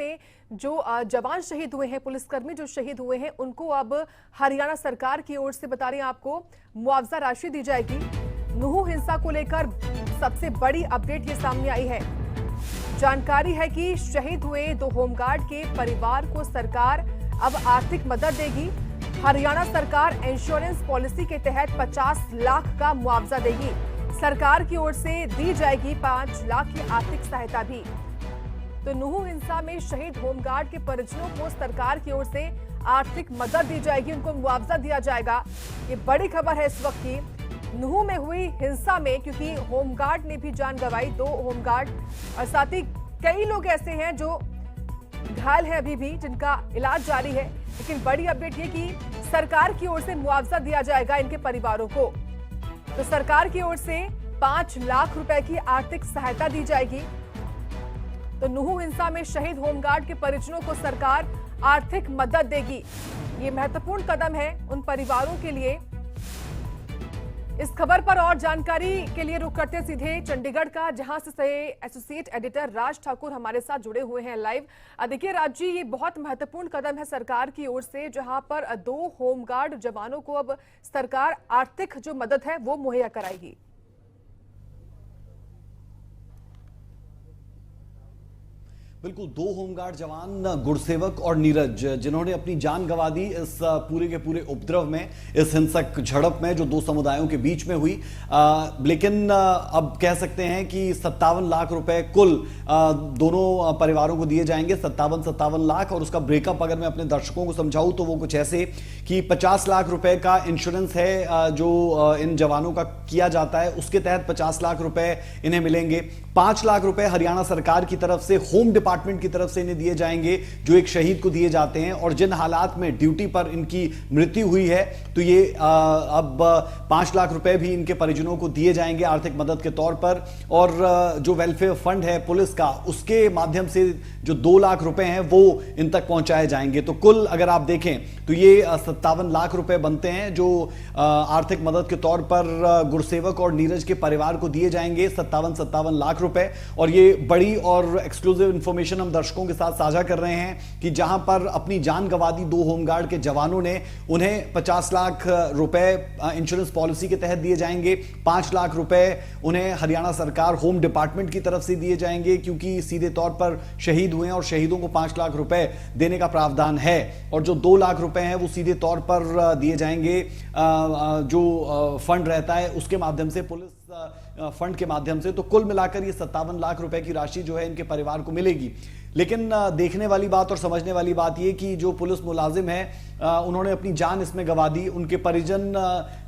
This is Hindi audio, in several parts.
में जो जवान शहीद हुए हैं, पुलिसकर्मी जो शहीद हुए हैं, उनको अब हरियाणा सरकार की ओर से बता रही हैं आपको मुआवजा राशि दी जाएगी। नुहू हिंसा को लेकर सबसे बड़ी अपडेट ये सामने आई है। जानकारी है कि शहीद हुए 2 होमगार्ड के परिवार को सरकार अब आर्थिक मदद देगी। हरियाणा सरकार इंश्योरेंस पॉलिसी के तहत 50 लाख का मुआवजा देगी। सरकार की ओर से दी जाएगी 5 लाख की आर्थिक सहायता भी। तो नुहू हिंसा में शहीद होमगार्ड के परिजनों को सरकार की ओर से आर्थिक मदद दी जाएगी, उनको मुआवजा दिया जाएगा। ये बड़ी खबर है इस वक्त की नुहू में हुई हिंसा में, क्योंकि होमगार्ड ने भी जान गंवाई, 2 होमगार्ड, और साथ ही कई लोग ऐसे हैं जो घायल है अभी भी, जिनका इलाज जारी है। लेकिन बड़ी अपडेट ये कि सरकार की ओर से मुआवजा दिया जाएगा इनके परिवारों को। तो सरकार की ओर से 5 लाख रुपए की आर्थिक सहायता दी जाएगी। तो नुहू हिंसा में शहीद होमगार्ड के परिजनों को सरकार आर्थिक मदद देगी। ये महत्वपूर्ण कदम है उन परिवारों के लिए। इस खबर पर और जानकारी के लिए रुख करते सीधे चंडीगढ़ का, जहां से एसोसिएट एडिटर राज ठाकुर हमारे साथ जुड़े हुए हैं लाइव। देखिए राज जी, ये बहुत महत्वपूर्ण कदम है सरकार की ओर से, जहां पर 2 होमगार्ड जवानों को अब सरकार आर्थिक जो मदद है वो मुहैया कराएगी। बिल्कुल, 2 होमगार्ड जवान गुरसेवक और नीरज, जिन्होंने अपनी जान गंवा दी इस पूरे के पूरे उपद्रव में, इस हिंसक झड़प में जो 2 समुदायों के बीच में हुई। लेकिन अब कह सकते हैं कि 57 लाख रुपए कुल दोनों परिवारों को दिए जाएंगे। 57 लाख, और उसका ब्रेकअप अगर मैं अपने दर्शकों को समझाऊं तो वो कुछ ऐसे कि 50 लाख रुपए का इंश्योरेंस है जो इन जवानों का किया जाता है, उसके तहत 50 लाख रुपए इन्हें मिलेंगे। 5 लाख रुपए हरियाणा सरकार की तरफ से होम डिपार्टमेंट की तरफ से इन्हें दिए जाएंगे, जो एक शहीद को दिए जाते हैं। और जिन हालात में ड्यूटी पर इनकी मृत्यु हुई है, तो ये अब 5 लाख रुपए भी इनके परिजनों को दिए जाएंगे आर्थिक मदद के तौर पर। और जो वेलफेयर फंड है पुलिस का, उसके माध्यम से जो 2 लाख रुपए हैं वो इन तक पहुंचाए जाएंगे। तो कुल अगर आप देखें तो ये 57 लाख रुपए बनते हैं जो आर्थिक मदद के तौर पर गुरसेवक और नीरज के परिवार को दिए जाएंगे, 57 लाख रुपए। और ये बड़ी और एक्सक्लूसिव इंफॉर्मेशन हम दर्शकों के साथ साझा कर रहे हैं कि जहां पर अपनी जान गंवा दी 2 होमगार्ड के जवानों ने, उन्हें 50 लाख रुपए इंश्योरेंस पॉलिसी के तहत दिए जाएंगे। 5 लाख रुपए उन्हें हरियाणा सरकार होम डिपार्टमेंट की तरफ से दिए जाएंगे, क्योंकि सीधे तौर पर शहीद हुए हैं और शहीदों को 5 लाख रुपए देने का प्रावधान है। और जो 2 लाख रुपए हैं वो सीधे तौर पर दिए जाएंगे जो फंड रहता है उसके माध्यम से, पुलिस फंड के माध्यम से। तो कुल मिलाकर ये 57 लाख रुपए की राशि जो है इनके परिवार को मिलेगी। लेकिन देखने वाली बात और समझने वाली बात ये कि जो पुलिस मुलाजिम है उन्होंने अपनी जान इसमें गंवा दी। उनके परिजन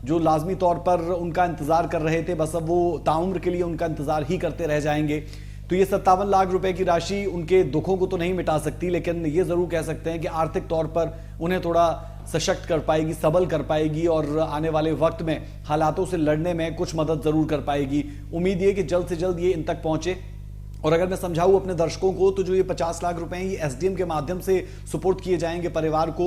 जो लाजमी तौर पर उनका इंतजार कर रहे थे, बस अब वो ताउम्र के लिए उनका इंतजार ही करते रह जाएंगे। तो ये 57 लाख रुपए की राशि उनके दुखों को तो नहीं मिटा सकती, लेकिन ये जरूर कह सकते हैं कि आर्थिक तौर पर उन्हें थोड़ा सशक्त कर पाएगी, सबल कर पाएगी, और आने वाले वक्त में हालातों से लड़ने में कुछ मदद जरूर कर पाएगी। उम्मीद ये कि जल्द से जल्द ये इन तक पहुंचे। और अगर मैं समझाऊं अपने दर्शकों को, तो जो ये 50 लाख रुपए हैं ये एसडीएम के माध्यम से सुपुर्द किए जाएंगे परिवार को।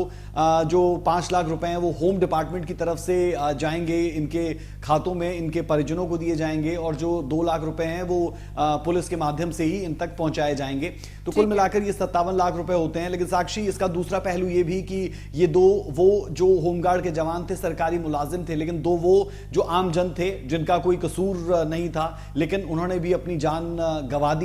जो 5 लाख रुपए हैं वो होम डिपार्टमेंट की तरफ से जाएंगे, इनके खातों में इनके परिजनों को दिए जाएंगे। और जो 2 लाख रुपए हैं वो पुलिस के माध्यम से ही इन तक पहुंचाए जाएंगे। तो कुल मिलाकर ये 57 लाख रुपए होते हैं। लेकिन साक्षी, इसका दूसरा पहलू ये भी कि ये 2 वो जो होमगार्ड के जवान थे, सरकारी मुलाजिम थे, लेकिन 2 वो जो आम जन थे जिनका कोई कसूर नहीं था, लेकिन उन्होंने भी अपनी जान गंवा दी है।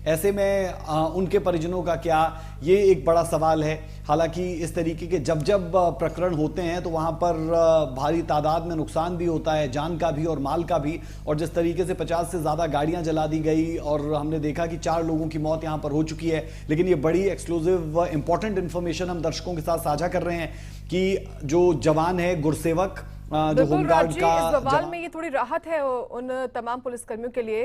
ऐसे में उनके परिजनों का क्या, ये एक बड़ा सवाल है। हालांकि इस तरीके के जब जब प्रकरण होते हैं तो वहां पर भारी तादाद में नुकसान भी होता है, जान का भी और माल का भी। और जिस तरीके से 50 से ज्यादा गाड़ियां जला दी गई और हमने देखा कि 4 लोगों की मौत यहां पर हो चुकी है। लेकिन ये बड़ी एक्सक्लूसिव इंपॉर्टेंट इंफॉर्मेशन हम दर्शकों के साथ साझा कर रहे हैं कि जो जवान है गुरसेवक, जो होमगार्ड का, इस बवाल में ये थोड़ी राहत है उन तमाम पुलिसकर्मियों के लिए।